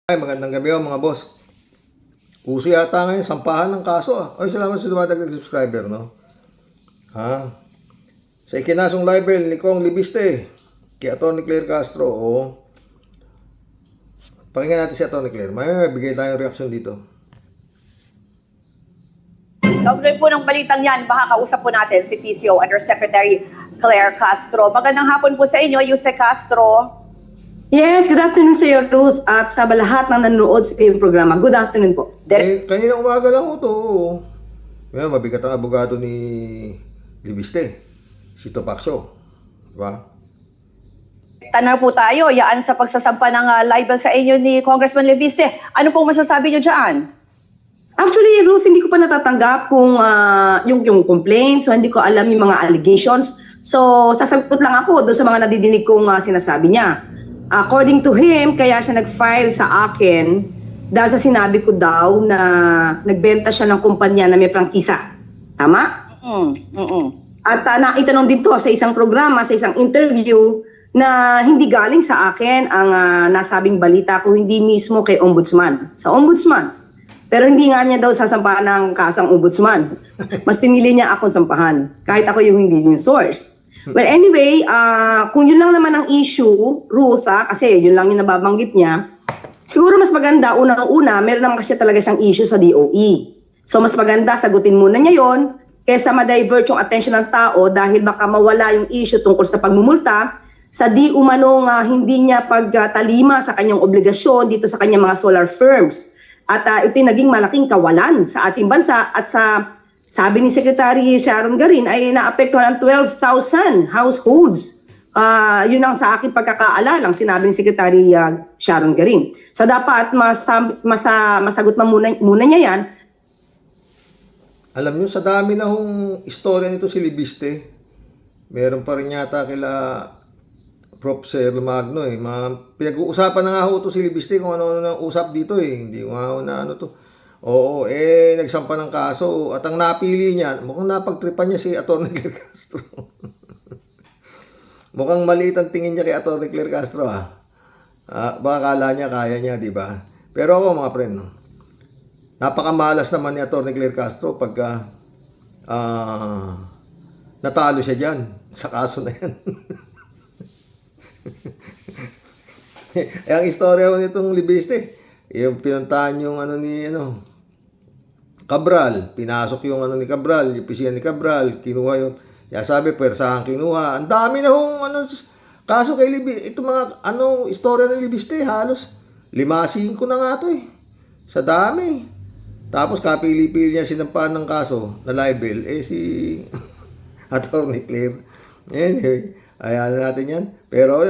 Ay, magandang gabi mga boss. Uso yata ngayon sampahan ng kaso Ay, salamat sa dumadagdag subscriber, no? Sa ikinasong libel ni Kong Libiste kay Atty. Claire Castro, pakinggan natin si Atty. Claire. May bigay tayong reaksyon dito. Kaugnay po ng balitang yan, baka kausap po natin si TCO Undersecretary Claire Castro. Magandang hapon po sa inyo, Yuse Castro. Yes, good afternoon sa iyo, Ruth, at sa lahat ng nanonood sa iyong programa. Good afternoon po. Kanina umaga lang ito. Ngayon, mabigat ang abogado ni Libiste, si Topacio. Diba? Tanong po tayo, yaan sa pagsasampa ng libel sa inyo ni Congressman Libiste. Ano pong masasabi nyo dyan? Actually, Ruth, hindi ko pa natatanggap kung yung complaint, so hindi ko alam yung mga allegations. So, sasagot lang ako doon sa mga nadidinig kong sinasabi niya. According to him, kaya siya nag-file sa akin dahil sa sinabi ko daw na nagbenta siya ng kumpanya na may prangkisa. Tama? At naitanong din to sa isang programa, sa isang interview, na hindi galing sa akin ang nasabing balita ko, hindi mismo kay Ombudsman. Sa Ombudsman. Pero hindi nga niya daw sasampahan ng kasang Ombudsman. Mas pinili niya akong sampahan. Kahit ako yung hindi yung source. Well, anyway, kung yun lang naman ang issue, Ruth, kasi yun lang yung nababanggit niya, siguro mas maganda, unang-una, meron naman kasi talaga siyang issue sa DOE. So, mas maganda, sagutin muna niya yon kaysa ma-divert yung attention ng tao dahil baka mawala yung issue tungkol sa pagmumulta sa di umanong hindi niya pagtalima sa kanyang obligasyon dito sa kanyang mga solar firms. At ito'y naging malaking kawalan sa ating bansa at sa sabi ni Secretary Sharon Garin ay naapektuhan ang 12,000 households. Yun ang sa akin pagkakaalalang sinabi ni Secretary Sharon Garin. So dapat masagot muna niya yan. Alam nyo, sa dami na hong istorya nito si Libiste, meron pa rin yata kila Prof. Sir Magno pinag-uusapan na nga ho ito si Libiste kung ano nang usap dito hindi ko nga na ano to. Oo, nagsampa ng kaso at ang napili niya, mukhang napagtripan niya si Atty. Claire Castro. Mukhang maliit ang tingin niya kay Atty. Claire Castro baka kala niya kaya niya, di ba? Pero ako mga friend, napakamalas naman ni Atty. Claire Castro pagka natalo siya dyan sa kaso na yan. Ang istorya nitong Libiste, yung pinuntahan yung Cabral, pinasok yung ni Cabral, yung pisiyan ni Cabral, kinuha yung, sabi, pwersahan kinuha. Ang dami na hong kaso kay Libiste. Ito mga istorya ng Libiste, halos 5-5 na nga to sa dami. Tapos kapili-pili niya sinampahan ng kaso na libel, si Atty. Claire. Anyway, ayan natin yan. Pero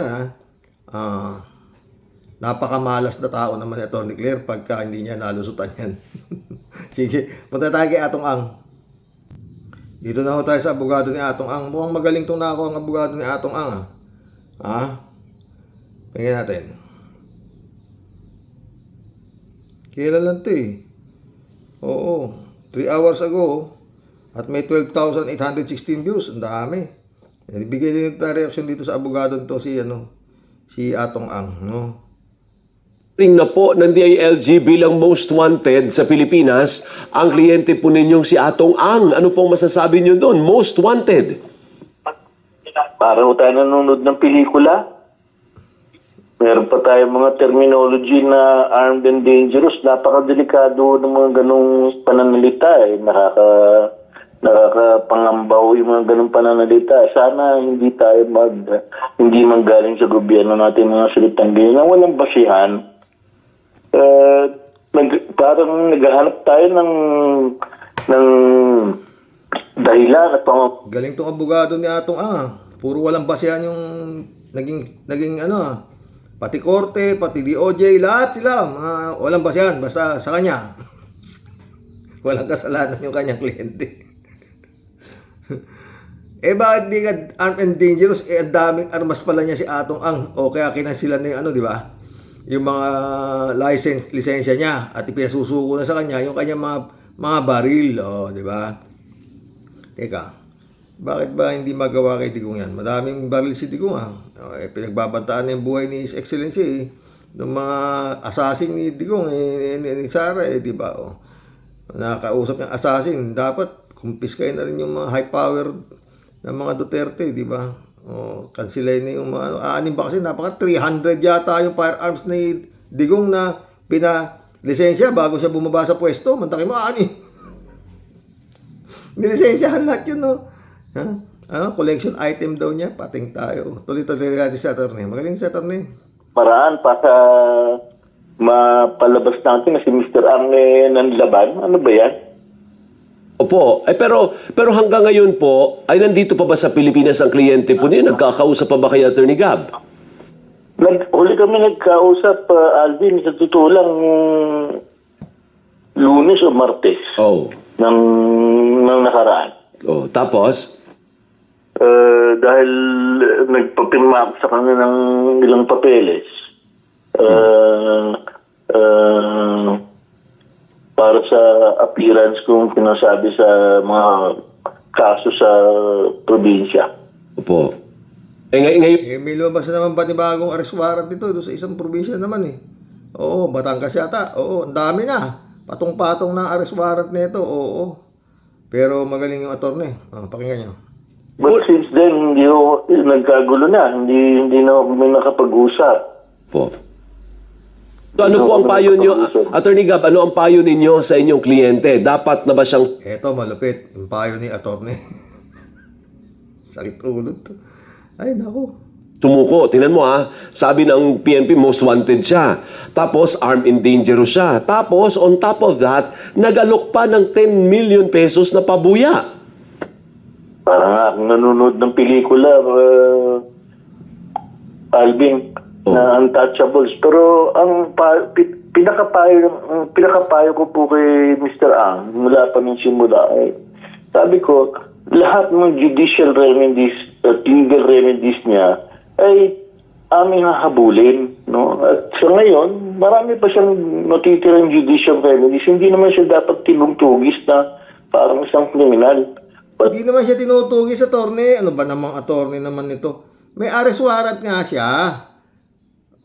napakamalas na tao naman ni Atty. Claire pagka hindi niya nalusutan yan. Sige, punta tayo kay Atong Ang. Dito na ho tayo sa abogado ni Atong Ang. Mukhang magaling itong nako ang abogado ni Atong Ang. Tingnan natin. Kailan lang ito Oo, 3 hours ago. At may 12,816 views. Ang dami. Ibigay din ito reaction dito sa abogado nito si Atong Ang, no? Na po ng DILG bilang most wanted sa Pilipinas, ang kliyente po ninyong si Atong Ang. Ano pong masasabi niyo doon? Most wanted. Parang tayo nanonood ng pelikula. Meron pa tayong mga terminology na armed and dangerous. Napakadelikado ng mga ganong pananalita. Nakakapangambaw yung mga ganong pananalita. Sana hindi tayo hindi manggaling sa gobyerno natin mga salitang ganyan na walang basihan. Parang naghahanap tayo ng dahilan at galing tong abogado ni Atong Ang. Puro walang basehan yung naging pati korte, pati DOJ, lahat sila walang basehan basta sa kanya. Walang kasalanan yung kanyang kliyente. Bakit di ka armed and dangerous? Ang daming armas pala niya si Atong Ang. O kaya kinansilan na yung di ba? Yung mga lisensya niya at ipinasusuko na sa kanya yung kanyang mga baril, di ba? Teka, bakit ba hindi magawa kay Digong yan? Madaming baril si Digong Pinagbabantaan na yung buhay ni His Excellency ng mga assassin ni Digong, ni Sara, di ba? Oh. Nakakausap ng assassin, dapat kumpiskay na rin yung mga high power ng mga Duterte, di ba? Oh, kansilay na yung mga, aanin ba kasi, napaka 300 yata yung firearms ni Digong na lisensya bago siya bumaba sa pwesto. Mantaki mo, nilisensyahan lahat yun, no? Collection item daw niya, pating tayo. Tuloy-tuloy natin sa attorney. Magaling sa attorney. Paraan para mapalabas natin na si Mr. Ang nanlaban. Ano ba yan? Opo. Pero hanggang ngayon po, ay nandito pa ba sa Pilipinas ang kliyente po niya? Nagkakausap pa ba kay Attorney Gab? Huli kami nagkausap, Alvin, sa totoo lang, Lunes o Martes Oh. ng nakaraan. Oh, tapos? Dahil nagpapirma ako sa kanya ng ilang papeles para sa appearance kong pinasabi sa mga kaso sa probinsya. Opo. Ngayon, May lumabas na naman panibagong arrest warrant dito doon sa isang probinsya naman eh. Oo, Batangas yata. Oo, ang dami na. Patong-patong na arrest warrant nito. Oo. Pero magaling yung attorney. Pakinggan nyo. But since then, hindi ako nagkagulo na. Hindi na ako may nakapag-usap. po. So ano po ang payo nyo, Attorney Gab, ano ang payo ninyo sa inyong kliyente? Dapat na ba siyang Eto, malupit. Yung payo ni attorney. Sakit ulo to. Ay, naku. sumuko? Tingnan mo sabi ng PNP most wanted siya. Tapos armed and dangerous siya. Tapos on top of that, nag-alok pa ng 10 million pesos na pabuya. Parang nga, kung nanonood ng pelikula, Alvin, na Untouchables. Pero ang pinakapayo ko po kay Mr. Ang, mula pa ng simula, sabi ko, lahat ng judicial remedies at legal remedies niya ay aming hahabulin. No? At sa ngayon, marami pa siyang natitirang judicial remedies. Hindi naman siya dapat tinugtugis na parang isang kriminal. Hindi naman siya tinutugis sa attorney. Ano ba namang attorney naman nito? May arrest warrant nga siya.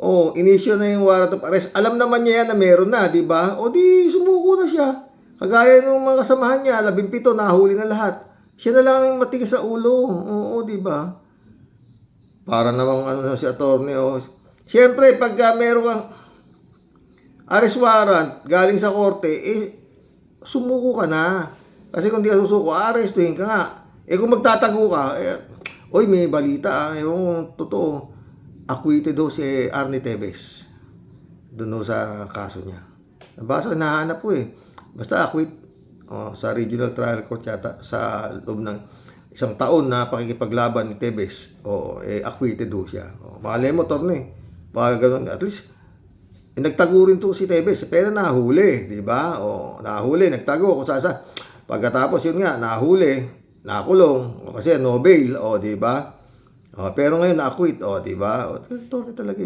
Oh, inisyo na yung warrant of arrest. Alam naman niya yan na meron na, di ba? O di, sumuko na siya. Kagaya ng mga kasamahan niya, 17, nahuli na lahat. Siya na lang yung matigas sa ulo. Oo, di ba? Para namang si attorney. Oh. Siyempre, pagka meron kang arrest warrant galing sa korte, sumuko ka na. Kasi kung di ka susuko, arrestuhin ka nga. Kung magtatago ka, oy, may balita yung totoo. Acquitted daw si Arnie Tevez. Doon sa kaso niya. Nabasa, nahanap ko Basta acquit. Sa regional trial court yata, sa loob ng isang taon na pakikipaglaban ni Tevez. Acquitted daw siya. Malay mo, torne. Baka ganun. At least, nagtago rin to si Tevez. Pero nahuli, di ba? Nahuli, nagtago. Kung sasa. Pagkatapos yun nga, nahuli, nakulong, kasi no bail, di ba? Pero ngayon na-acquit, di ba? Ito talaga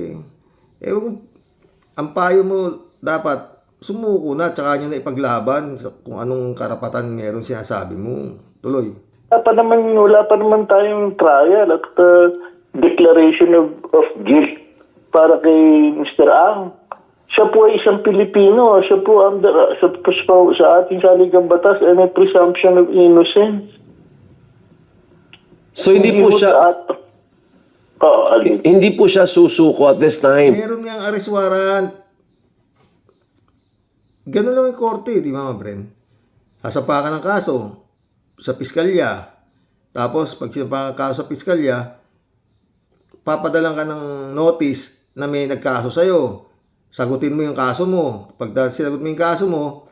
ang payo mo, dapat sumuko na, tsaka nyo na ipaglaban kung anong karapatan meron sinasabi mo. Tuloy. Wala pa naman tayong trial at declaration of guilt para kay Mr. Ang. Siya po ay isang Pilipino. Siya po sa ating saligang batas ay may presumption of innocence. So hindi po siya susuko at this time. Meron niyang arrest warrant. Ganun lang yung korte, di ba, Bren? Sasapakan ng kaso sa piskalya. Tapos, pag sinapakan ng kaso sa piskalya, papadalan ka ng notice na may nagkaso sa'yo. Sagutin mo yung kaso mo. Pag sinagot mo yung kaso mo,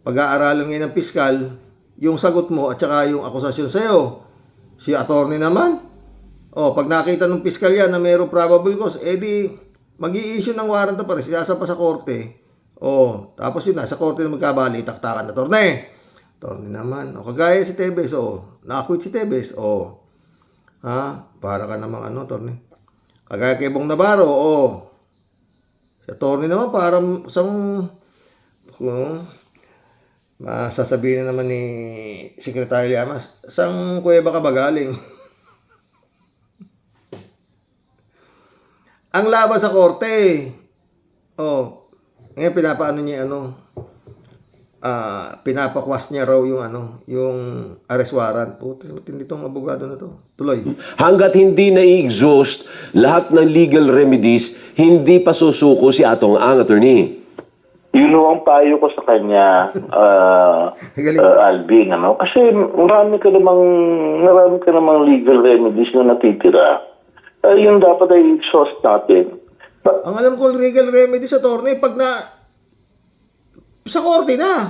pag-aaralan ngayon ng piskal, yung sagot mo at saka yung akusasyon sa'yo. Si attorney naman, pag nakita ng piskal yan na mayroong probable cause, di mag-i-issue ng warrant na pares, isasapa sa korte. Tapos yun, nasa korte na magkabali, taktakan na attorney. Attorney naman. Kagaya si Tevez, na-acquit si Tevez, para ka namang attorney. Kagaya kay Bong Navarro, si attorney naman, parang masasabihin na naman ni Secretary Llamas, sang kuweba ka ba galing? Ang laban sa korte, Oh, ngayon pinapaano niya pinapakwas niya raw yung arrest warrant. Puti, matindi tong abogado na to. Tuloy. Hanggat hindi na-exhaust lahat ng legal remedies, hindi pa susuko si Atong Ang, attorney. Yun ho ang payo ko sa kanya, Galing. Alvin, ano? Kasi marami ka namang legal remedies na natitira. Yun dapat ay exhaust natin. Ang alam ko legal remedy sa attorney pag sa korte na.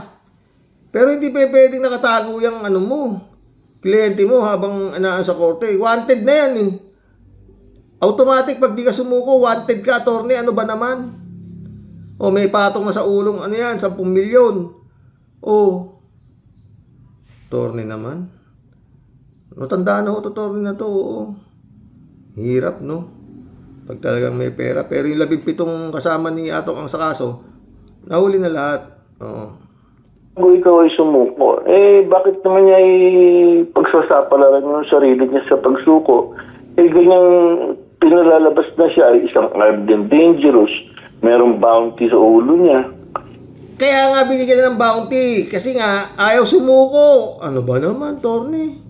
Pero hindi pa pwedeng nakatago yung kliyente mo habang sa korte. Wanted na yan eh. Automatic pag di ka sumuko, wanted ka attorney, ano ba naman? O may patong na sa ulong, 10 milyon. O attorney naman. No, tandaan na ho, attorney na to. Hirap, no? Pag talagang may pera. Pero yung 17 kasama ni Atong Ang sa kaso, nahuli na lahat. Oo. Kung ikaw ay sumuko, bakit naman niya pagsasapalaran yung sarili niya sa pagsuko? Ganyang pinalalabas na siya ay isang armed and dangerous. Merong bounty sa ulo niya. Kaya nga binigyan na ng bounty. Kasi nga, ayaw sumuko. Ano ba naman, Torny?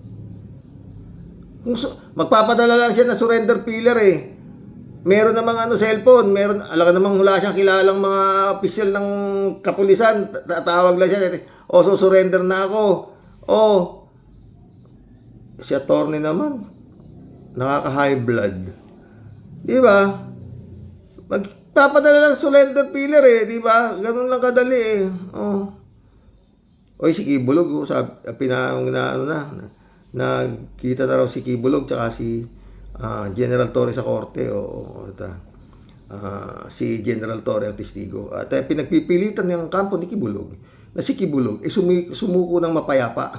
Magpapadala lang siya na surrender pillar eh. Meron namang cellphone, alam ka namang wala siyang kilalang mga opisyal ng kapulisan, tatawag lang siya, so surrender na ako. Si attorney naman, nakaka-high blood. Di ba? Magpapadala lang surrender pillar eh, di ba? Ganun lang kadali eh. Oy, si Kibulog, nagkita na raw si Kibulog tsaka si General Torre sa korte si General Torre ang testigo at pinagpipilitan ng kampo ni Kibulog na si Kibulog sumuko ng mapayapa.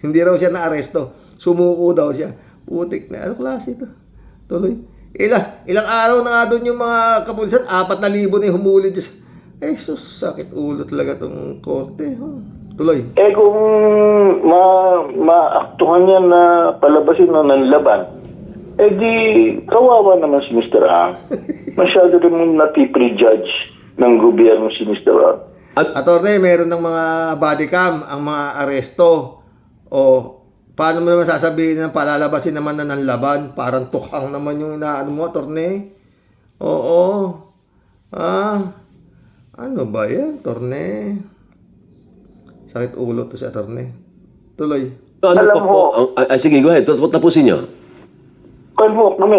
Hindi raw siya na-aresto, sumuko daw siya. Putik na, ano klase ito? Tuloy, ilang araw na nga doon yung mga kapulisan, 4,000 na yung humuli. Sus, sakit ulo talaga tong korte. Tuloy. Kung maaktuhan niya na palabasin ng laban, di kawawa naman si Mr. Ang. Masyado rin napiprejudge ng gobyerno si Mr. Ang. Attorney, meron ng mga body cam ang mga aresto. Paano mo naman sasabihin na palalabasin naman na ng laban? Parang tukhang naman yung inaano mo, attorney. Ano ba yan, attorney? Sakit ulo to si attorney. Tuloy. Ano Alam pa po? Sige, go ahead. Tapusin niyo. Kami,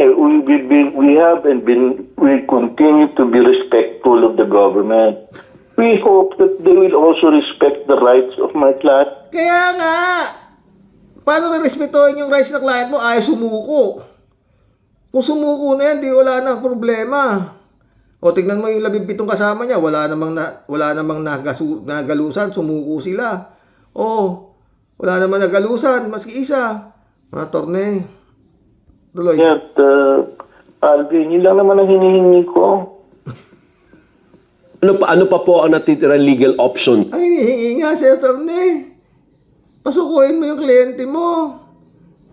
we continue to be respectful of the government. We hope that they will also respect the rights of my client. Kaya nga, paano respetuhin yung rights ng client mo? Ayaw sumuko. Kung sumuko na yan, di wala na problema. Tignan mo yung 17 kasama niya, wala namang nagalusan, sumuko sila. Wala namang nagalusan, maski isa. Mga torne. Tuloy. At, Alvin, yun lang naman ang hinihingi ko. Ano pa po ang natitirang legal option? Ang hinihingi nga si attorney. Pasukuin mo yung kliyente mo.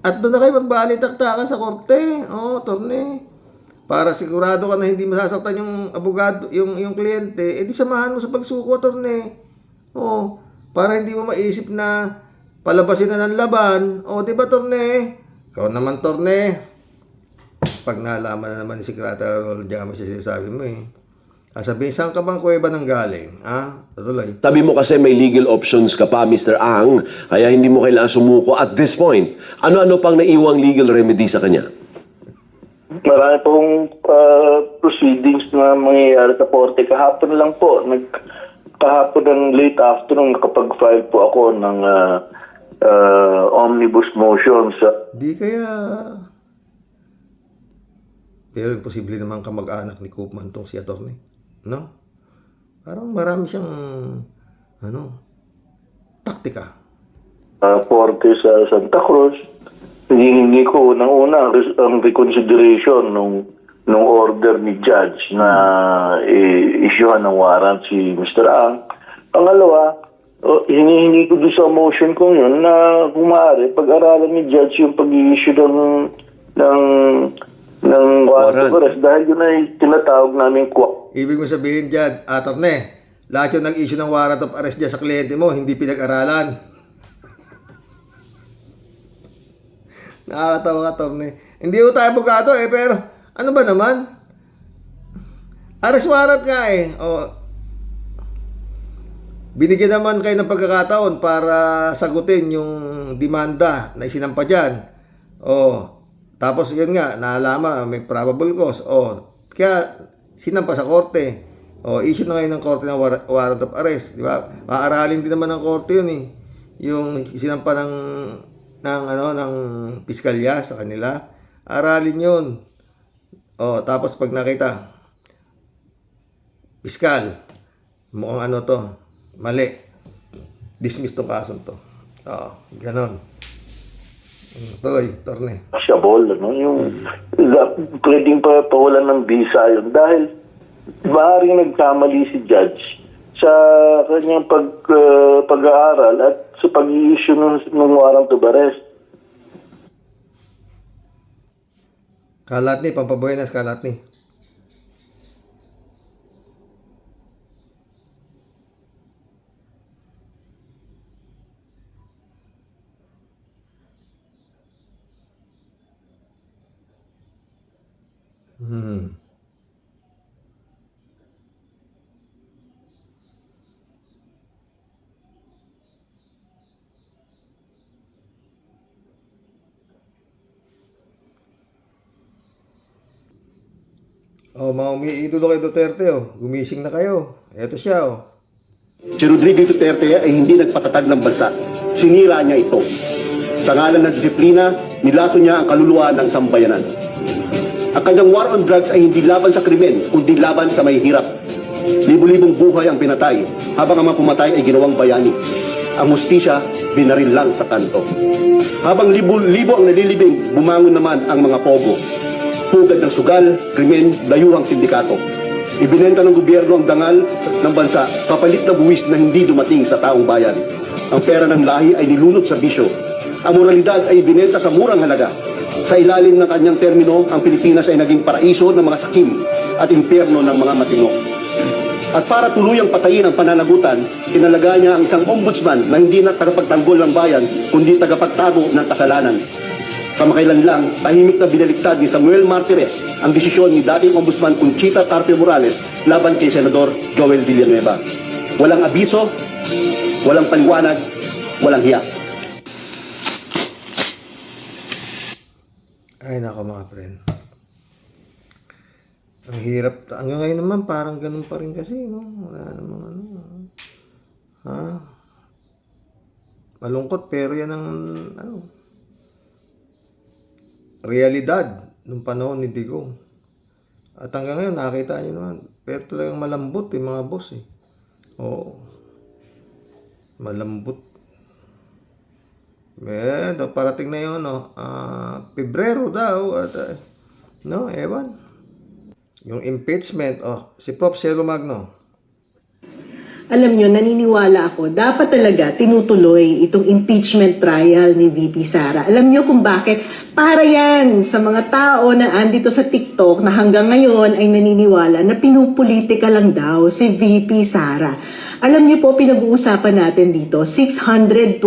At doon na kayo magbalitaktakan sa korte. Attorney. Para sigurado ka na hindi masasaktan yung abogado, yung kliyente, di samahan mo sa pagsuko, attorney. Para hindi mo maisip na palabasin na ng laban. Di ba, attorney? Ikaw naman, attorney. Pag nalaman na naman ni Secretary Ronald Llamas siya sinasabi mo eh. Sabihin, saan ka bang kuweba nang galing? Tuloy. Sabi mo kasi may legal options ka pa, Mr. Ang, kaya hindi mo kailangan sumuko at this point. Ano-ano pang naiwang legal remedy sa kanya? Marami pong proceedings na mangyayari sa korte. Kahapon lang po, kahapon ng late afternoon, nakapag-file po ako ng omnibus motion sa... Di kaya... Pero imposible naman kamag-anak ni Koopman tong si attorney. No? Parang marami siyang... taktika. Korte sa Santa Cruz. Hinihingi ko unang-una ang reconsideration nung order ni Judge na isyuhan ng warrant si Mr. Ang. Pangalawa, hinihingi ko doon sa motion ko yun na kung maaari, pag-aralan ni Judge yung pag-i-issue ng ng warrant Warrant. of arrest dahil yun ay tinatawag namin kwak. Ibig mo sabihin dyan, attorney, lahat yung nag-issue ng warrant of arrest dyan sa kliyente mo, hindi pinag-aralan. Nakakatawa, attorney. Hindi ko tayo abogado pero ano ba naman? Arrest warrant nga binigyan naman kayo ng pagkakataon para sagutin yung demanda na isinampa dyan. Tapos yun nga, naalaman, may probable cause. Kaya sinampa sa korte. Issue na ngayon ng korte ng warrant of arrest. Di ba? Maaralin din naman ng korte yun yung sinampa ng piskalya sa kanila. Aralin yun. Tapos pag nakita, piskal, mukhang mali. Dismiss tong kasong to. Ganon. Tuloy, torne. Siyabol, yung pwedeng pawalan ng visa yun dahil maaaring nagkamali si judge sa kanyang pag-aaral at sa pag-i-issue ng warrant of arrest. Kalat ni, pampabuenas, kalat ni. Mga umiidolo kay Duterte, gumising na kayo. Eto siya, Si Rodrigo Duterte ay hindi nagpatatag ng bansa. Sinira niya ito. Sa ngalan ng disiplina, nilaso niya ang kaluluwa ng sambayanan. Ang kanyang war on drugs ay hindi laban sa krimen, kundi laban sa may hirap. Libo-libong buhay ang pinatay, habang ang mga pumatay ay ginawang bayani. Ang hustisya, binaril lang sa kanto. Habang libo-libo ang nalilibing, bumangon naman ang mga pogo. Pugad ng sugal, krimen, dayuhang sindikato. Ibinenta ng gobyerno ang dangal ng bansa, kapalit na buwis na hindi dumating sa taong bayan. Ang pera ng lahi ay nilunod sa bisyo. Ang moralidad ay ibinenta sa murang halaga. Sa ilalim ng kanyang termino, ang Pilipinas ay naging paraiso ng mga sakim at impyerno ng mga matino. At para tuluyang patayin ang pananagutan, tinalaga niya ang isang ombudsman na hindi na tagapagtanggol ng bayan, kundi tagapagtago ng kasalanan. Kamakailan lang, tahimik na binaliktad ni Samuel Martires ang desisyon ni dating Ombudsman Conchita Carpio Morales laban kay Senador Joel Villanueva. Walang abiso, walang paliwanag, walang hiya. Ay, nako mga friend. Ang hirap. Hanggang ngayon naman, parang ganun pa rin kasi, no? Wala namang malungkot, pero yan ang, realidad nung panahon ni Digong. At hanggang ngayon, nakita nyo naman, pero talagang malambot mga boss malambot. Parating na yun, Pebrero daw, at, ewan. Yung impeachment, si Prof. Celo Magno. Alam nyo, naniniwala ako, dapat talaga tinutuloy itong impeachment trial ni VP Sara. Alam nyo kung bakit? Para yan sa mga tao na andito sa TikTok na hanggang ngayon ay naniniwala na pinupolitika lang daw si VP Sara. Alam nyo po, pinag-uusapan natin dito, 625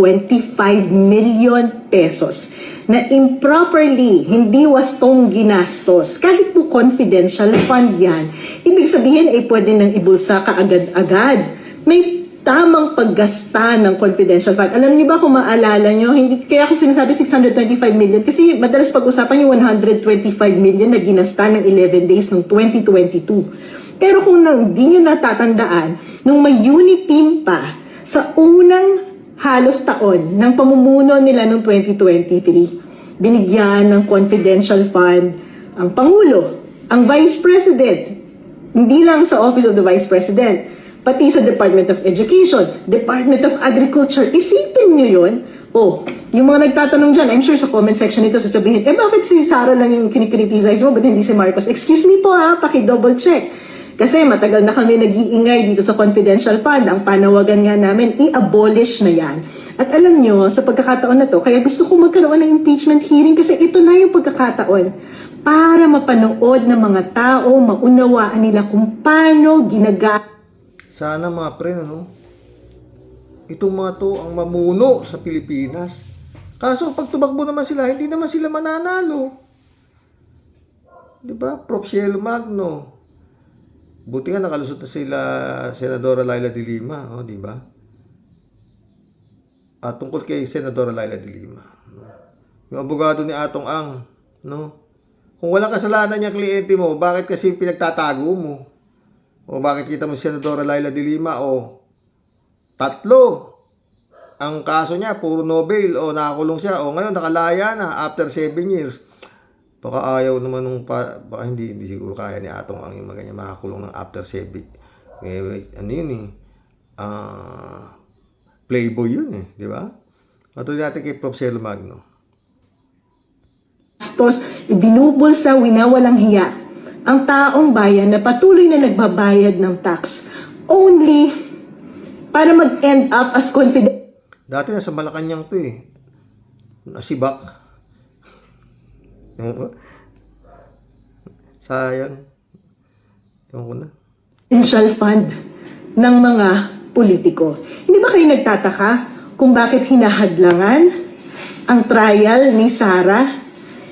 million pesos na improperly, hindi wastong ginastos. Kahit po confidential fund yan, ibig sabihin ay pwede nang ibulsa kaagad-agad. May tamang paggasta ng confidential fund. Alam niyo ba kung maalala niyo, hindi, kaya ako sinasabi 625 million kasi madalas pag-usapan yung 125 million na ginasta ng 11 days ng 2022. Pero kung hindi niyo natatandaan, nung may unit team pa sa unang halos taon ng pamumuno nila noong 2023, binigyan ng confidential fund ang Pangulo, ang Vice President, hindi lang sa Office of the Vice President, pati sa Department of Education, Department of Agriculture. Isipin nyo yun. Yung mga nagtatanong dyan, I'm sure sa comment section nito sasabihin, bakit si Sara lang yung kinikriticize mo, ba't hindi si Marcos? Excuse me po paki-double check. Kasi matagal na kami nag-iingay dito sa confidential fund. Ang panawagan nga namin, i-abolish na yan. At alam nyo, sa pagkakataon na to, kaya gusto ko magkaroon ng impeachment hearing kasi ito na yung pagkakataon para mapanood ng mga tao, maunawaan nila kung paano ginagamit Sana mga pre, ano? Itong mga to ang mamuno sa Pilipinas. Kaso pag tumakbo naman sila, hindi naman sila mananalo. 'Di ba? Prof. Cielo Magno. Buti nga nakalusot na sila Senadora Laila de Lima, oh, 'di ba? At tungkol kay Senadora Laila de Lima, no? Yung abogado ni Atong Ang, no? Kung walang kasalanan niya kliyente mo, bakit kasi pinagtatago mo? O bakit kita mo si Senadora Laila de Lima o tatlo ang kaso niya, puro Nobel, o nakakulong siya, o ngayon nakalaya na after 7 years. Baka ayaw naman nung, baka hindi siguro kaya ni Atong Ang yung maganya makakulong ng after 7. Ano yun eh, playboy yun eh, di ba? Matuloy natin kay Prof. Cielo Magno. gastos, ibinubulsa, winawalang hiya ang taong bayan na patuloy na nagbabayad ng tax only para mag-end up as confidential Dati nasa Malacanang to eh. Nasibak. Sayang. Ewan ko na. fund ng mga politiko. Hindi ba kayo nagtataka kung bakit hinahadlangan ang trial ni Sara?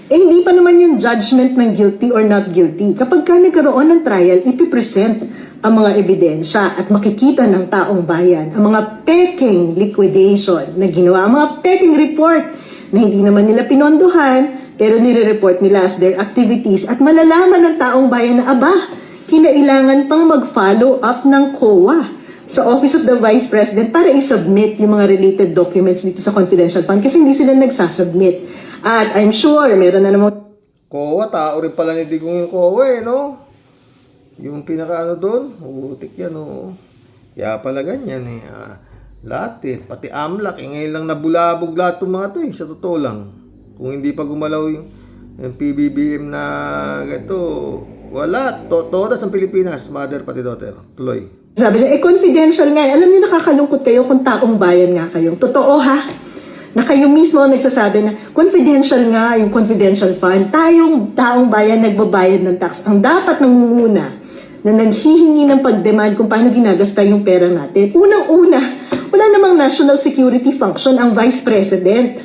Hindi pa naman yung judgment ng guilty or not guilty. Kapag ka nagkaroon ng trial, ipipresent ang mga ebidensya at makikita ng taong bayan ang mga peking liquidation na ginawa, ang mga peking report na hindi naman nila pinondohan pero nire-report nila as their activities at malalaman ng taong bayan na kinailangan pang mag-follow up ng COA sa Office of the Vice President para i-submit yung mga related documents dito sa confidential fund kasi hindi sila nagsasubmit. At I'm sure meron na namang COA, tao rin pala ni Digong yung COA eh, no? Yung pinaka doon, utik yan, no? Kaya pala ganyan eh. Lahat eh, pati AMLAC, ngayon lang nabulabog lahat ng mga to eh, sa totoo lang. Kung hindi pa gumalaw yung PBBM na ganito, wala. Todas ang Pilipinas, mother pati daughter. Tuloy. sabi niya, confidential nga. Alam niyo, nakakalungkot kayo kung taong bayan nga kayong. Totoo ha? Na kayo mismo ang nagsasabi na confidential nga yung confidential fund. Tayong taong bayan nagbabayad ng tax. Ang dapat nangunguna na naghihingi ng pag-demand kung paano ginagasta yung pera natin. Unang-una, wala namang national security function ang Vice President.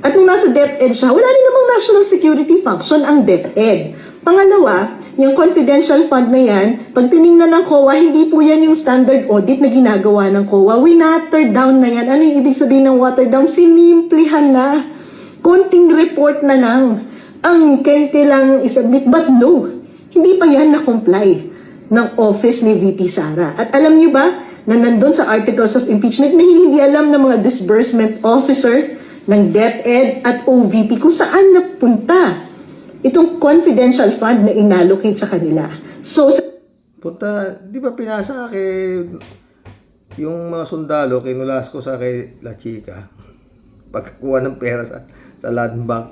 At nung nasa DepEd siya, wala rin namang national security function ang DepEd. Pangalawa, yung confidential fund na yan, pag tinignan ng COA, hindi po yan yung standard audit na ginagawa ng COA. Winater down na yan. Ano yung ibig sabihin ng water down? Sinimplihan na. Konting report na lang ang kailangang isubmit. But no, hindi pa yan na-comply ng office ni VP Sara. At alam niyo ba na nandun sa articles of impeachment na hindi alam ng mga disbursement officer ng DepEd at OVP kung saan napunta itong confidential fund na inallocate sa kanila. So, Punta, di ba pinasa kay yung mga sundalo kay Nolasco sa kay La Chica pagkakuha ng pera sa land bank.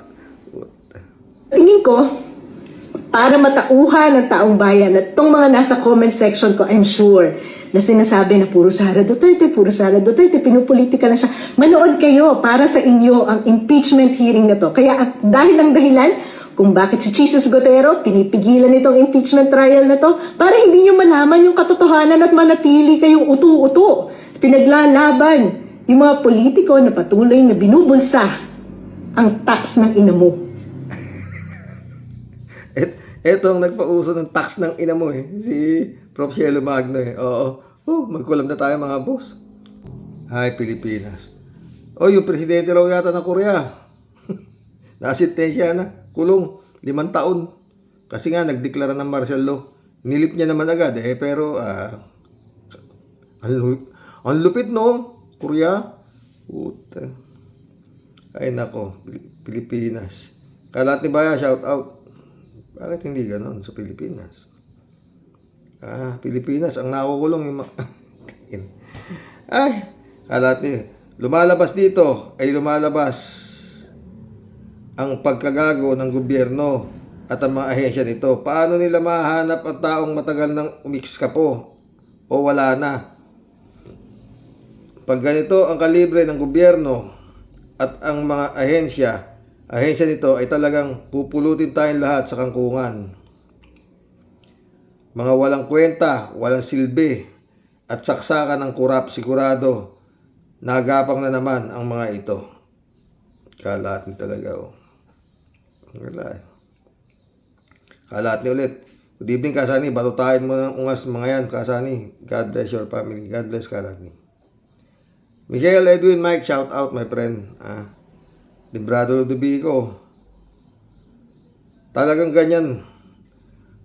tingin ko, para matauhan ng taong bayan at itong mga nasa comment section ko, I'm sure, na sinasabi na puro Sara Duterte, pinupolitika na siya. Manood kayo para sa inyo ang impeachment hearing na to. Kaya dahil ang dahilan kung bakit si Jesus Gotero pinipigilan itong impeachment trial na to, para hindi nyo malaman yung katotohanan at manatili kayong utu-utu. Pinaglalaban yung mga politiko na patuloy na binubulsa ang tax ng ina mo. Eto ang nagpauso ng tax ng ina mo eh. Si Prof. Cielo Magno eh. Oo. Magkulam na tayo mga boss. Ay, Pilipinas. Yung presidente raw yata ng Korea. Nasintensya na. Kulong. 5 taon. Kasi nga, nagdeklara ng martial law. Nilip niya naman agad eh. Pero, ang lupit no? Korea. Puta. Ay nako. Pilipinas. Kalat ni Baya, shout out. Bakit hindi ganon sa Pilipinas? Pilipinas, ang nakukulong yung ay, alat lumalabas dito, ay lumalabas ang pagkagago ng gobyerno at ang mga ahensya nito. Paano nila mahanap ang taong matagal nang umikskapo o wala na? Pag ganito ang kalibre ng gobyerno at ang mga ahensya, ahensya nito ay talagang pupulutin tayong lahat sa kangkungan. Mga walang kwenta, walang silbi, at saksakan ng kurap, sigurado, nagapang na naman ang mga ito. Kalat ni talaga, oh. Wala eh. Kalat ni ulit. Good evening, Kasani. Batutahin mo ng ungas mga yan, Kasani. God bless your family. God bless, Kalat ni. Miguel Edwin Mike, shout out, my friend. Librado Ludovico. Talagang ganyan.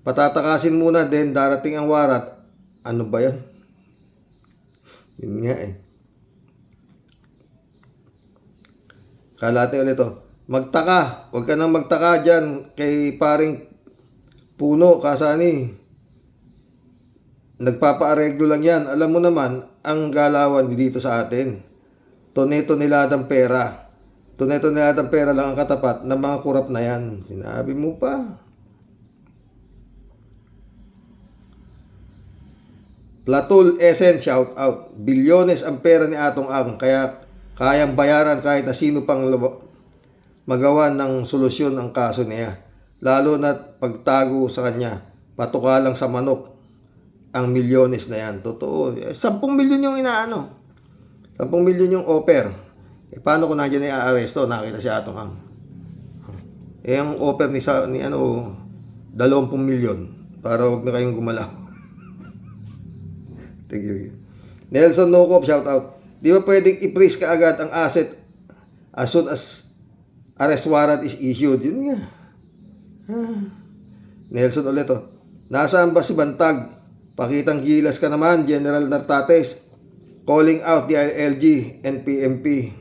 Patatakasin muna din, darating ang warat. Ano ba yan? Yun nga eh. Kalate ulit to. Magtaka. Huwag ka nang magtaka dyan kay paring Puno, Kasani. Nagpapaareglo lang yan. Alam mo naman, ang galawan dito sa atin. Tone-toneladang pera. Tone-toneladang pera lang ang katapat ng mga kurap na yan. Sinabi mo pa. Platul Essence, shout out. Bilyones ang pera ni Atong Ang, kaya kayang bayaran kahit na sino pang magawa ng solusyon ang kaso niya. Lalo na pagtago sa kanya, patuka lang sa manok ang milyones na yan. Totoo. 10 milyon yung inaano. 10 milyon yung offer. Paano kung nandiyan na i-aresto? Nakita si Atong Ang. Ang offer ni 20 milyon para huwag na kayong gumalaw. Thank you. Nelson Nokop, shout out. Di ba pwedeng i-freeze ka agad ang asset as soon as arrest warrant is issued? Yun nga. Nelson ulit oh. Nasaan ba si Bantag? Pakitang gilas ka naman, General Nartates. Calling out the ILG and PMP.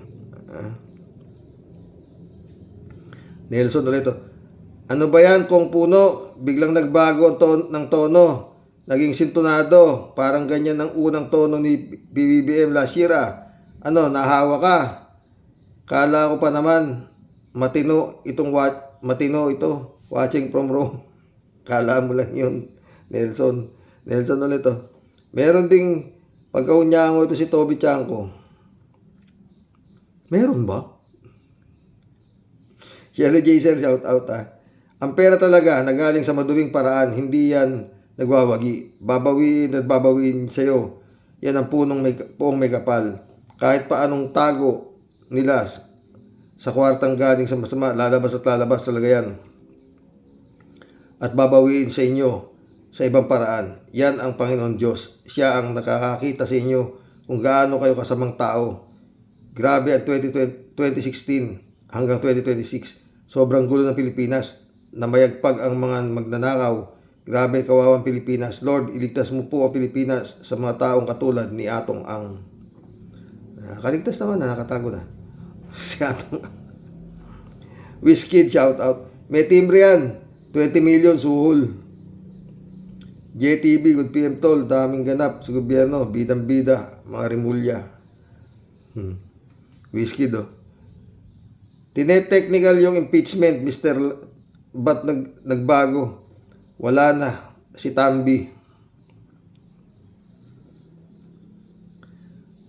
Nelson ulit oh. Ano ba yan kung Puno? Biglang nagbago ng tono. Naging sintonado, parang ganyan ang unang tono ni BBM last year. Ano, nahawa ka? Kala ko pa naman, matino ito, watching from Rome. Kala mo lang yun, Nelson. Nelson ulit to. Meron ding pagkaunyango ito si Toby Chanko. Meron ba? Shelly Jason, shout out Ang pera talaga, nagaling sa maduming paraan, hindi yan nagwawagi. Babawiin at babawiin sa'yo. Yan ang puong may kapal. Kahit paanong tago nila sa kwartang galing sa masama, lalabas at lalabas talaga yan. At babawiin sa inyo sa ibang paraan. Yan ang Panginoon Diyos. Siya ang nakakakita sa inyo kung gaano kayo kasamang tao. Grabe ang 2016 hanggang 2026. Sobrang gulo ng Pilipinas. Namayagpag ang mga magnanakaw. Grabe kawawang Pilipinas. Lord, iligtas mo po ang Pilipinas sa mga taong katulad ni Atong Ang. Nakaligtas naman na, nakatago na. Si Atong Ang. Wizkid, shout out. May timbre yan. 20 million, suhol. JTV, good PM tol. Daming ganap sa gobyerno. Bidang-bida. Mga rimulya. Wizkid, oh. Tinetechnical yung impeachment, Mr. Ba't nagbago? Wala na si Tambi.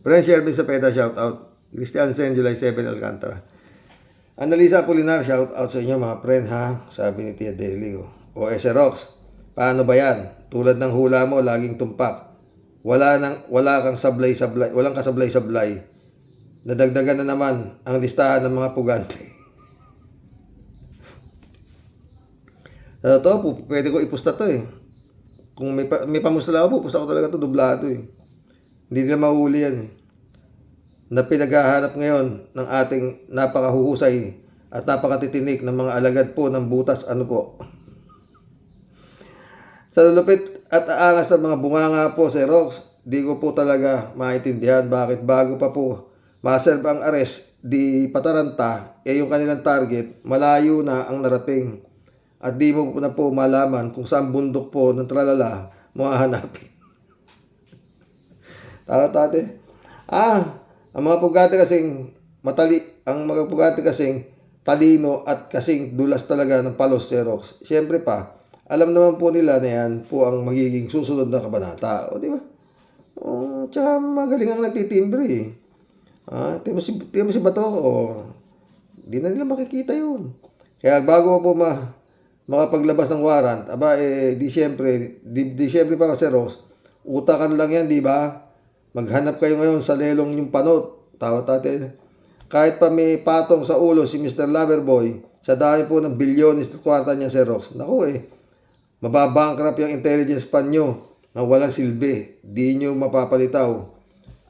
Friend Shervin Sapeda, shout out. Christian Sen, July 7, Alcantara. Annalisa Apolinar, shout out sa inyo mga friend ha. Sabi ni Tia Deli. O Rox, paano ba yan? Tulad ng hula mo, laging tumpak. Walang kasablay-sablay. Nadagdagan na naman ang listahan ng mga pugante. Sa totoo, pwede ko ipusta to eh. Kung may pamusala ako, pupusta ko talaga to dublado eh. Hindi nila mahuli yan eh. Na pinaghahanap ngayon ng ating napakahuhusay at napakatitinik ng mga alagad po ng butas ano po. Sa lulupit at aangas ng mga bunganga po, Sir Rox, di ko po talaga maintindihan bakit bago pa po maserve ang arrest, di pataranta, yung kanilang target, malayo na ang narating. At di mo na po malaman kung saan bundok po ng tralala mo hahanapin. Tama tate. Ang mga pugante kasing talino at kasing dulas talaga ng palos, Xerox. Siyempre pa, alam naman po nila na yan po ang magiging susunod na kabanata. O di ba? Tsaka magaling ang nagtitimbre eh. Tingnan mo si Bato. di na nila makikita yun. Kaya bago po makapaglabas ng warrant, aba, di siyempre pa, Sir Rox, utakan lang yan, di ba? Maghanap kayo ngayon sa lelong yung panot. Tawag natin. Kahit pa may patong sa ulo si Mr. Loverboy, sa dami po ng bilyones na kwarta niya, Sir Rox. Naku mababankrupt yung intelligence pan nyo na walang silbi. Di nyo mapapalitaw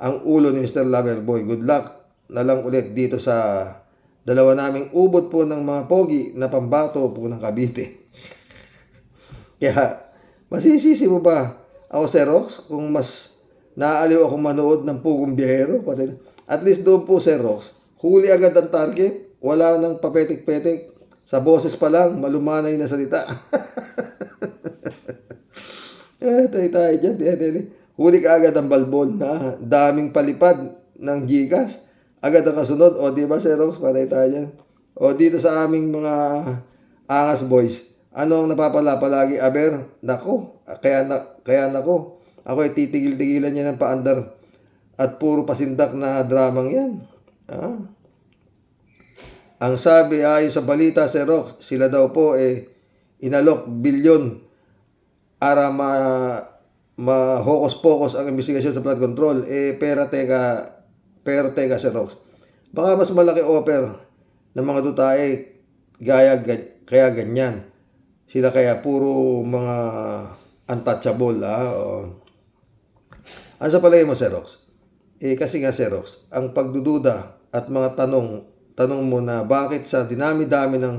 ang ulo ni Mr. Loverboy. Good luck na lang ulit dito sa dalawa naming ubod po ng mga pogi na pambato po ng Cavite. Kaya, masisisi mo ba ako, Sir Rox, kung mas naaaliw ako manood ng Pugong Biyahero? At least doon po, Sir Rox, huli agad ang target, wala nang papetik-petik, sa boses pa lang, malumanay na salita. Tayo dyan, huli ka agad ang balbon na daming palipad ng Gcash. Agad ang kasunod. O, di ba, Sir Rox? Patay tayo dyan. O, dito sa aming mga angas boys, ano ang napapala palagi? Aber, nako. Kaya nako. Ako ay titigil-tigilan niya ng paandar at puro pasindak na dramang yan. Ang sabi ayon sa balita, Sir Rox, sila daw po inalok bilyon para ma-hocus-pocus ang investigasyon sa flood control. Pero teka, Sir Rox, baka mas malaki offer ng mga dutae kaya ganyan. Sila kaya puro mga untouchable. Ano sa palagay mo, Sir Rox? Kasi nga, Sir Rox, ang pagdududa at mga tanong mo na bakit sa dinami-dami ng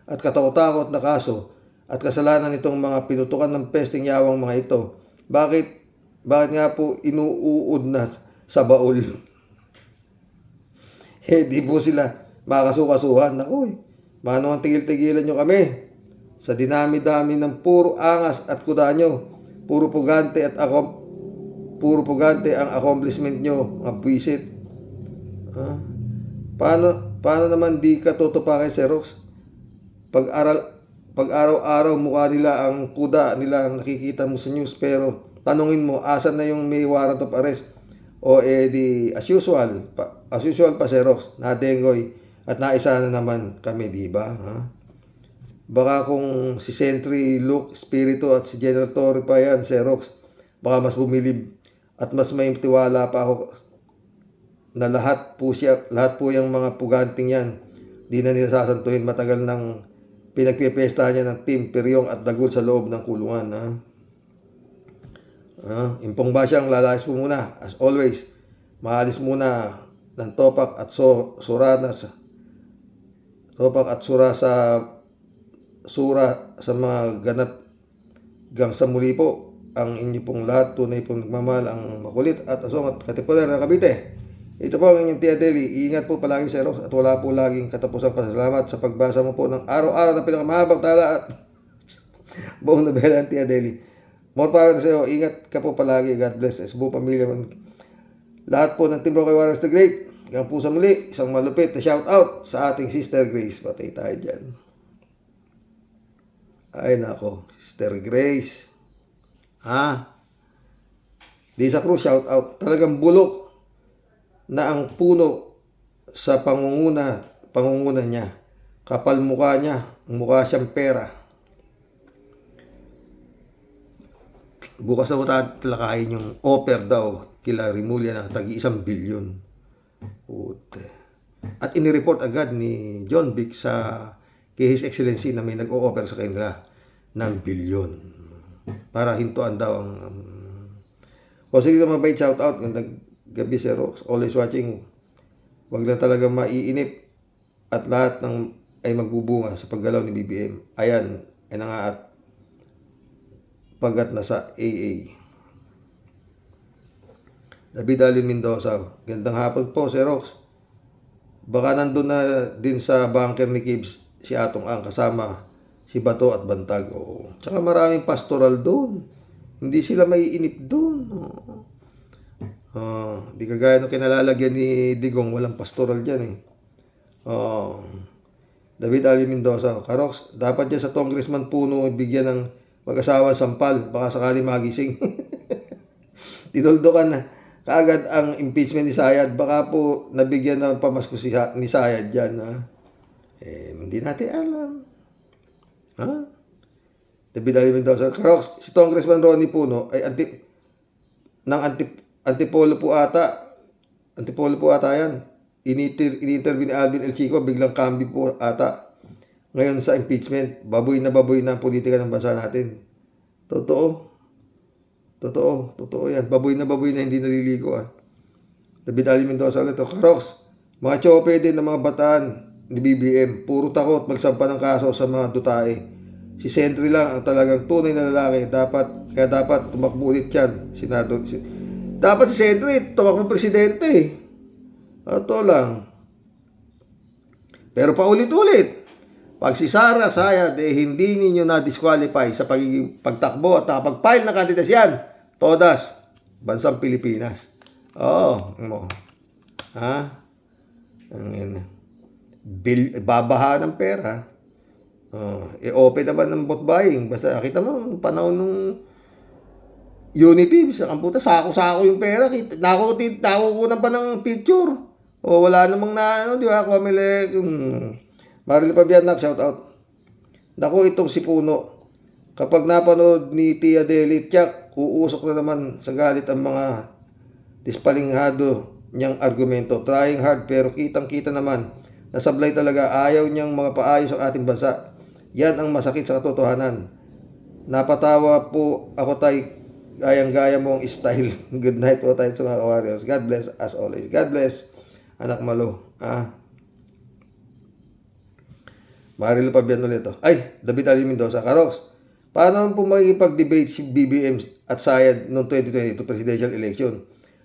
at katakot-takot na kaso at kasalanan nitong mga pinutukan ng pesteng yawang mga ito, bakit nga po inuud na sa baul? Di po sila makakasukasuhan. Naku mano ang tigil-tigilan nyo kami sa dinami-dami ng puro angas at kuda nyo, puro pugante ang accomplishment nyo, mga buwisit. Paano naman di ka tutupakin, Sir Rox? Pag araw-araw mukha nila ang kuda nila ang nakikita mo sa news, pero tanungin mo, asan na yung may warrant of arrest? O di as usual pa, Sir Rox, nadengoy at naisa na naman kami, di ba? Baka kung si Sentry Luke Spirito at si General Torre pa yan, Sir Rox, baka mas bumilib at mas may tiwala pa ako na lahat po yung mga puganting yan, di na nila sasantuhin. Matagal nang pinagpipesta niya ng Team Peryong at Dagul sa loob ng kulungan. Impong ba siyang lalayas po muna? As always, maalis muna ng topak at sura sa mga ganap gang sa muli po. Ang inyo pong lahat, tunay pong nagmamahal, ang makulit at asong at katipunan ng Cavite. Ito po ang inyong Tia Deli. Iingat po palagi, Sir Rox, at wala po laging katapusang pasalamat sa pagbasa mo po ng araw-araw na pinakamahabang tala at buong nobela ng Tia Deli. More power sa iyo. Ingat ka po palagi. God bless. Sa buong pamilya. Lahat po ng Team Roque Warriors the Great. Hanggang po sa muli. Isang malupit na shout out sa ating Sister Grace. Patay tayo dyan. Ay nako. Sister Grace. Lisa Cruz, shout out. Talagang bulok na ang puno sa pangunguna niya. Kapal mukha niya. Mukha siyang pera. Bukas na ko talakayin yung offer daw kila Rimulya na tagi 1 bilyon. At inireport agad ni John Vic kay His Excellency na may nag-o-offer sa kanila ng bilyon. Para hintuan daw ang... Sige dito mabait shout out. Gabi, Sir Rox. Always watching. Wag lang talaga maiinip at lahat ay magbubunga sa paggalaw ni BBM. Ayan na nga at pagat na sa AA. David Alin Mendoza. Gandang hapon po, Sir Rox. Baka nandun na din sa bunker ni Gibbs si Atong Ang kasama si Bato at Bantag. Tsaka maraming pastoral doon. Hindi sila maiinip doon. Di kagaya nung kinalalagyan ni Digong, walang pastoral dyan David Alin Mendoza. Karox, dapat dyan sa Congressman Puno bigyan ng mag-asawa sampal, baka sakali magising. Tinuldukan na kaagad ang impeachment ni Sayad. Baka po nabigyan ng pamasko ni Sayad dyan. Hindi natin alam. Ha? David Ali Mendoza. Karox, si Congressman Ronnie Puno ay antipolo po ata. Antipolo po ata yan. Ini-interview ni Alvin El Chico, biglang kambi po ata. Ngayon sa impeachment, baboy na ang politika ng bansa natin. Totoo yan. Baboy na hindi naliligo David Ali Mendoza ulit. Karox, mga chope din ng mga bataan ni BBM, puro takot magsampa ng kaso sa mga dutae. Si Sentry lang ang talagang tunay na lalaki. Kaya dapat tumakbo ulit yan. Dapat si Sentry tumakbo presidente. Ito lang. Pero paulit-ulit. Pag si Sara Sayad hindi ninyo na-disqualify sa pagiging pagtakbo at nakapag-file na kandidatsyan, todas, bansang Pilipinas. Babaha ng pera. Open naman ng vote buying. Basta nakita mo, panahon ng Unity, sa kamputa, sako-sako yung pera. Nakukunan pa ng picture. Wala namang di ba, Comelec. Maril Pabianak, shout out. Naku, itong si Puno. Kapag napanood ni Tia Deli, tiyak, uusok na naman sa galit ang mga dispalinghado niyang argumento. Trying hard pero kitang-kita naman na sablay talaga, ayaw niyang mga paayos ang ating bansa. Yan ang masakit sa katotohanan. Napatawa po ako tay, gayang-gaya mo ang style. Good night po tayo sa mga warriors. God bless as always. God bless, anak malo. Marilo Pabian ulit Ay, David Ali Mendoza. Karox, paano po makikipag-debate si BBM at Sayad noong 2022 presidential election?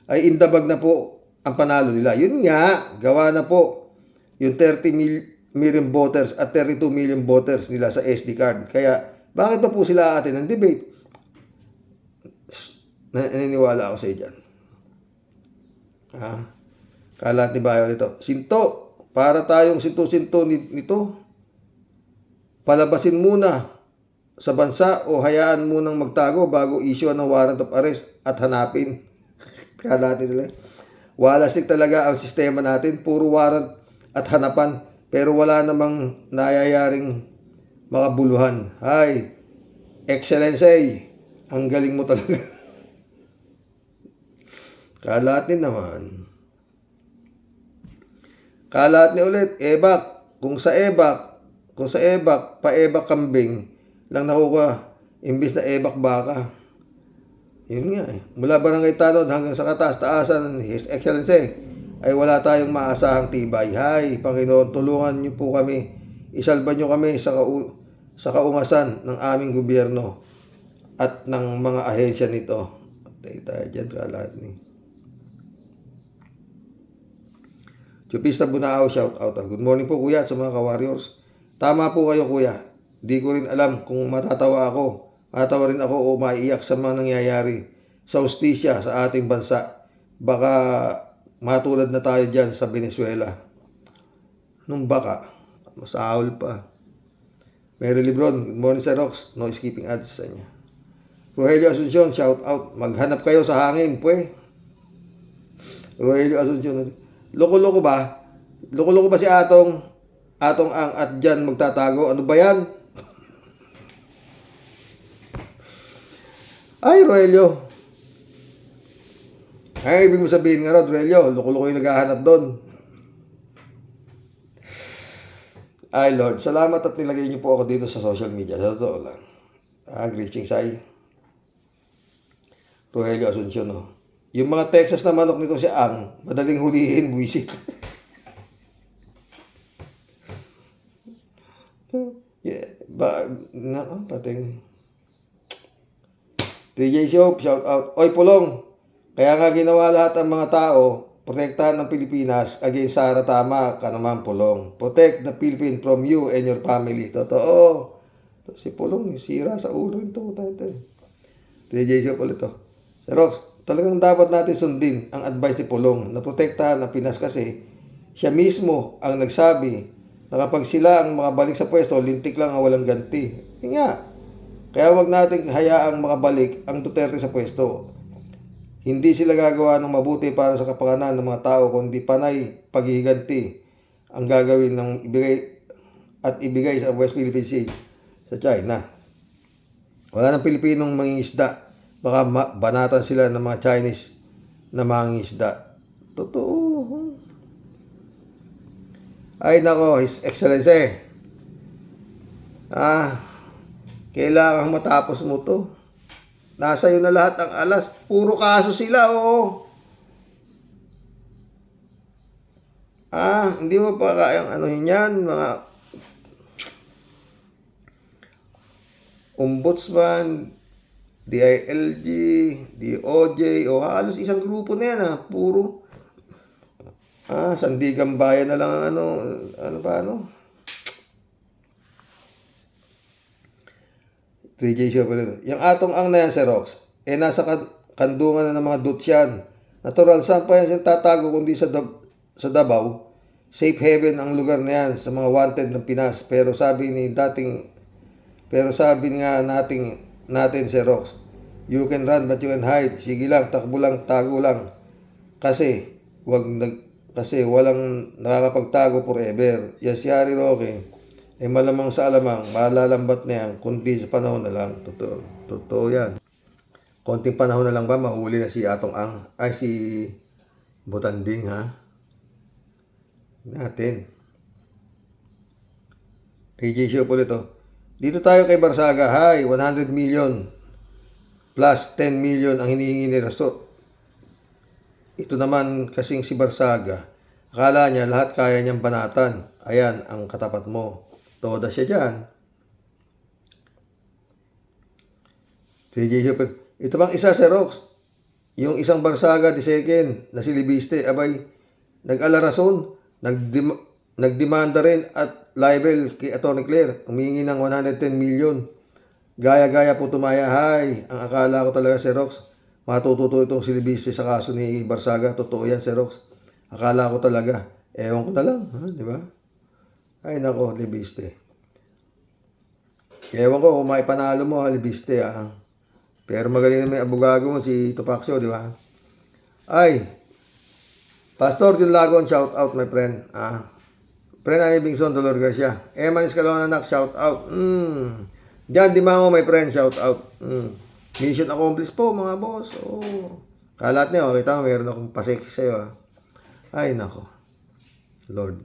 Ay indabag na po ang panalo nila. Yun nga, gawa na po yung 30 million voters at 32 million voters nila sa SD card. Kaya, bakit pa po sila atin ng debate? Naniniwala ako sa dyan. Kalat ni Bayo nito. Sinto, para tayong sinto-sinto nito. Palabasin muna sa bansa o hayaan munang magtago bago issue ng warrant of arrest at hanapin. Kalat nila. Walasik talaga ang sistema natin. Puro warrant at hanapan. Pero wala namang nayayaring makabuluhan. Hay, Excellency, ang galing mo talaga. Kalat naman. Kalat ni ulit, ebak. Kung sa ebak, pa-ebak kambing lang nakukuha, imbis na ebak baka. Yun nga Mula Barangay Tanod hanggang sa kataas-taasan, His Excellency, ay wala tayong maasahang tibay. Hay, Panginoon, tulungan niyo po kami. Isalba niyo kami sa kaungasan ng aming gobyerno at ng mga ahensya nito. Tayo dyan, kalat ni Chupista Bunao, shout out. Good morning po kuya sa mga ka-warriors. Tama po kayo kuya. Di ko rin alam kung matatawa rin ako o maiiyak sa mga nangyayari sa hustisya sa ating bansa. Baka matulad na tayo dyan sa Venezuela. Nung baka, masahol pa. Mary Lebron, good morning Sir Rox. No skipping ads sa inyo. Rogelio Asuncion, shout out. Maghanap kayo sa hangin, pwe. Rogelio Asuncion. Loko-loko ba? Loko-loko ba si Atong ang at dyan magtatago? Ano ba yan? Ay, Rogelio. Ay, ibig mo sabihin nga, Rogelio, loko-loko yung naghahanap doon. Ay, Lord, salamat at nilagay niyo po ako dito sa social media. Sa totoo lang. Greetings, ay. Rogelio Asuncion, Yung mga Texas na manok nito si Ang, madaling hulihin, buwisit. Pating. DJ Shop, shout out. Oy, Pulong. Kaya nga ginawa lahat ang mga tao, protektahan ng Pilipinas against Sara. Tama ka naman, Pulong. Protect the Philippines from you and your family. Totoo. Si Pulong, sira sa ulo ito. DJ Shop ulit to. Sir Rox, talagang dapat natin sundin ang advice ni Pulong na protektahan ang Pinas kasi siya mismo ang nagsabi na kapag sila ang makabalik sa pwesto, lintik lang ang walang ganti. Kaya wag natin hayaang makabalik ang Duterte sa pwesto. Hindi sila gagawa ng mabuti para sa kapakanan ng mga tao, kundi panay paghihiganti ang gagawin ng ibigay at ibigay sa West Philippine Sea sa China. Wala ng Pilipinong mangingisda. Baka banatan sila ng mga Chinese na mangingisda. Totoo. Ay nako, His Excellency. Kailangan matapos mo to. Nasa iyo na lahat ang alas. Puro kaso sila, oo. Hindi mo pa kayang anuhin yan, mga ombudsman, DILG, DOJ, o halos isang grupo na yan, puro. Sandigan Bayan na lang, ano ba. 3J siya pa rin. Yung atong ang na yan, Xerox, nasa kandungan na ng mga duts yan. Natural, saan pa yan siya tatago kundi sa Davao? Safe haven ang lugar na yan sa mga wanted ng Pinas. Pero sabi nga natin, Xerox, you can run but you can hide. Sige lang, takbo lang, tago lang. Kasi walang nakakapagtago forever. Yan si Harry Roque, malamang sa alamang, malalambat na yan, kundi sa panahon na lang. Totoo yan. Konting panahon na lang ba, mahuli na si Atong Ang, si Butanding, natin. AJ Show po ito. Dito tayo kay Barsaga. 100 million plus 10 million ang hinihingi ni Rasto. Ito naman kasing si Barsaga. Akala niya lahat kaya niyang banatan. Ayan ang katapat mo. Toda siya dyan. Ito bang isa, Xerox? Yung isang Barsaga, the second, na si Libiste, abay, nag-alarason, nagdemanda rin at libel kay Atty. Claire. Humingi ng 110 million. Gaya-gaya po tumaya. Ang akala ko talaga, Xerox, matututo itong si Libiste sa kaso ni Barsaga. Totoo yan, Xerox. Akala ko talaga. Ewan ko na lang, di ba? Ay nako, Libiste. Ewan ko kung maipanalo mo, Libiste, Pero magaling na may abogado mo, si Tupacio, di ba? Ay, Pastor Jun Lagon, shout out, my friend. Friend Ani Bingson, Dolor Garcia. Eman Escalona, anak, shout out. Jan Dimango, my friend, shout out. Mission accomplished po, mga boss. Kalat niyo, kita mo, meron akong pasek sa'yo. Ay, nako. Lord.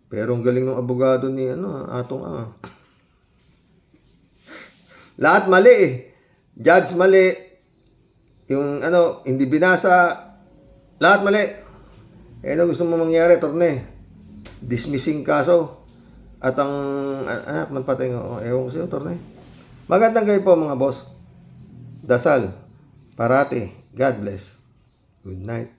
Pero ang galing ng abogado ni, Atong lahat mali Judge mali. Yung hindi binasa. Lahat mali. Ano gusto mo mangyari, Torne? Dismissing kaso. At ang anak ng patay nga. Ewan ko sa'yo, Torne. Magandang gabi po, mga boss. Dasal. Parati. God bless. Good night.